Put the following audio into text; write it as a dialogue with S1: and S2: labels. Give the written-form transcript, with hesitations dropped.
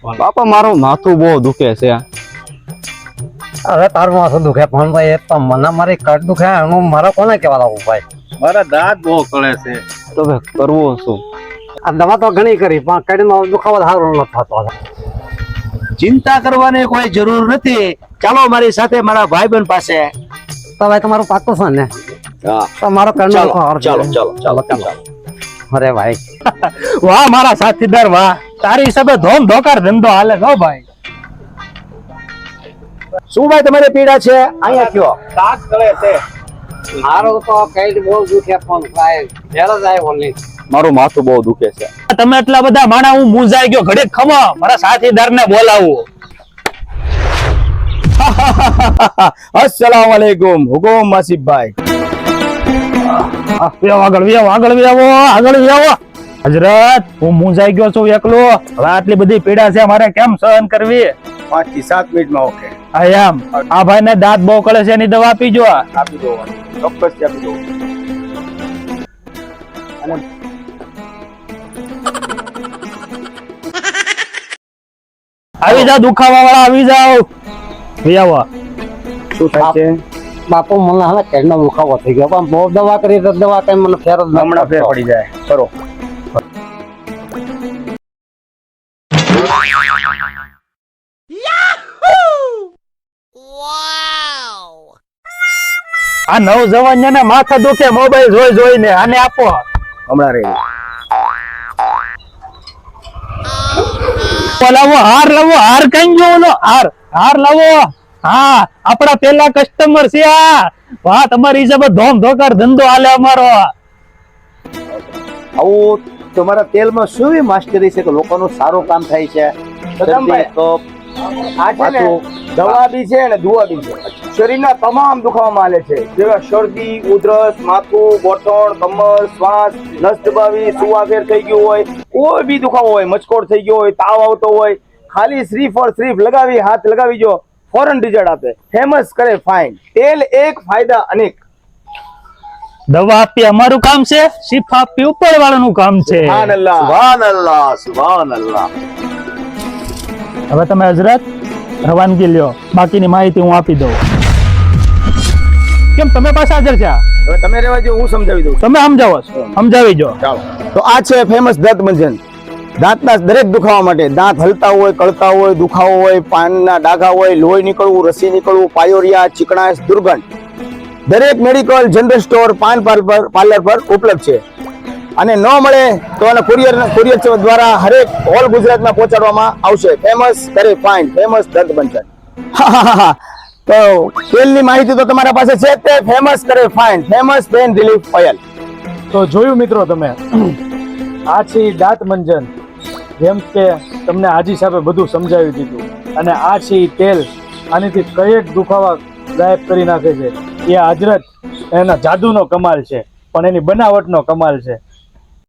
S1: બાપા મારું માથું બહુ દુખે છે.
S2: અરે તારું માથું દુખે પણ ભાઈ તો મને મારી કટ દુખે હું મારે કોને કહેવા લાવું ભાઈ?
S3: મારા દાંત બહુ કળે છે.
S1: તો ભાઈ કરવું શું?
S2: આ દવા તો ઘણી કરી પણ કડીનો દુખાવો સારો ન થતો.
S3: ચિંતા કરવાની કોઈ જરૂર નથી. ચાલો મારી સાથે મારા ભાઈબંધ પાસે.
S2: તો ભાઈ તમારું પાકું છે ને?
S1: હા
S2: તો મારો કડનો દુખાવો
S1: ચાલો ચાલો ચાલો ચાલો.
S2: અરે ભાઈ
S4: વાહ મારા સાથીદાર વાહ, તારી હિસાબે ધોમ ધોકાર ધંધો હાલે છો ભાઈ.
S3: શું ભાઈ તમારી પીડા છે? અહીંયા કયો.
S4: દાંત કળે છે.
S2: મારું તો કઈ બહુ દુખે પણ ભાઈ ઘેર જ આવ્યો નહીં.
S1: મારું માથું બહુ દુખે છે.
S4: તમે એટલા બધા માણા હું મૂંઝાઈ ગયો. ઘડીક ખમો, મારા સાથીદાર ને બોલાવું.
S3: અસ્સલામ વાલેકુમ. હુકુમ માસીફભાઈ.
S4: આગળ વ્યાવો. હજરત, હું મૂંઝાઈ ગયો છું એકલો. હવે આટલી બધી પીડા છે, મારે કેમ સહન કરવી?
S3: 5 થી 7 મિનિટમાં ઓકે.
S4: આ એમ, આ ભાઈ ને દાંત બહુ કળે છે, એની દવા આપીજો.
S3: આપી દો, ચોક્કસ આપી દો.
S4: આવી જાઓ, દુખાવા વાળા આવી જાઓ. વ્યાવો.
S3: શું થાય છે?
S2: બાપુ મને હવે કડીનો દુખાવો થઈ ગયો પણ બહુ દવા કરી તો દવા કઈ મને ફેર જ ન
S3: હમણાં ફેર
S2: પડતો.
S3: પડી જાય. કરો.
S4: આ નવજવાન ને માથા દુખે મોબાઈલ જોઈને, આને આપો.
S3: હમણાં રહી.
S4: લાવો હાર કઈ ગયો ઓલો હાર લાવો. હા, આપડા પેલા કસ્ટમર છે આ. વાહ, તમારી હિસાબે ધોમ ધોકાર ધંધો હાલે અમારો.
S3: આવું તમારા તેલમાં શું એવી માસ્ટરી છે કે લોકોનું સારું કામ થાય છે? શરદી, કફ,
S5: આ છે ને
S3: માથું.
S5: દવા બી છે અને દુવા બી છે. શરીરના તમામ દુખાવામાં હાલે છે, જેવા શરદી, ઉધરસ, માથું, ગોઠણ, કમર, શ્વાસ, નસ દબાવી, સુવાફેર થઈ ગયું હોય, કોઈ બી દુખાવો હોય, મચકોડ થઈ ગયો હોય, તાવ આવતો હોય, ખાલી શ્રીફ લગાવી હાથ લગાવી જો ફોરન રિઝલ્ટ આપે. ફેમસ કરે ફાઇન. તેલ એક ફાયદા અનેક.
S4: દવા આપી અમારું કામ છે, શીફ આપી ઉપર વાળાનું કામ છે.
S5: સુભાનઅલ્લાહ.
S3: સુભાનઅલ્લાહ, સુભાનઅલ્લાહ.
S4: હવે તમે હજરત રવાનગી લ્યો, બાકીની માહિતી હું આપી દઉં. કેમ તમે પાસે હાજર છે?
S5: હવે તમે રહેવા જો, હું સમજાવી દઉં.
S4: તમે સમજાવો છો, સમજાવી જો.
S5: ચાલો.
S3: તો આ છે ફેમસ દાંત મંજન. દાંતના દરેક દુખાવા માટે, દાંત હલતા હોય, કળતા હોય, દુખાવો હોય, પાનના ડાઘા હોય, લોહી નીકળવું, રસી નીકળવું, પાયોરિયા, ચીકણાશ, દુર્ગંધ, દરેક મેડિકલ, જનરલ સ્ટોર, પાન પાર્લર પર ઉપલબ્ધ છે. અને ન મળે તો એને કુરિયર દ્વારા હરેક ઓલ ગુજરાતમાં પહોંચાડવામાં આવશે. ફેમસ કરે ફાઇન, ફેમસ દંત મંજન. તો તેલની માહિતી તો તમારા પાસે છે તે ફેમસ કરે fine, famous pain relief oil.
S4: તો જોયું મિત્રો તમે, આ છે દાંત મંજન. જેમ કે તમને આજી સાહેબે બધું સમજાવી દીધું. અને આ છે તેલ, આનીથી કયેક દુખાવા ગાયબ કરી નાખે છે. એ હજરત એના જાદુનો કમાલ છે, પણ એની બનાવટનો કમાલ છે.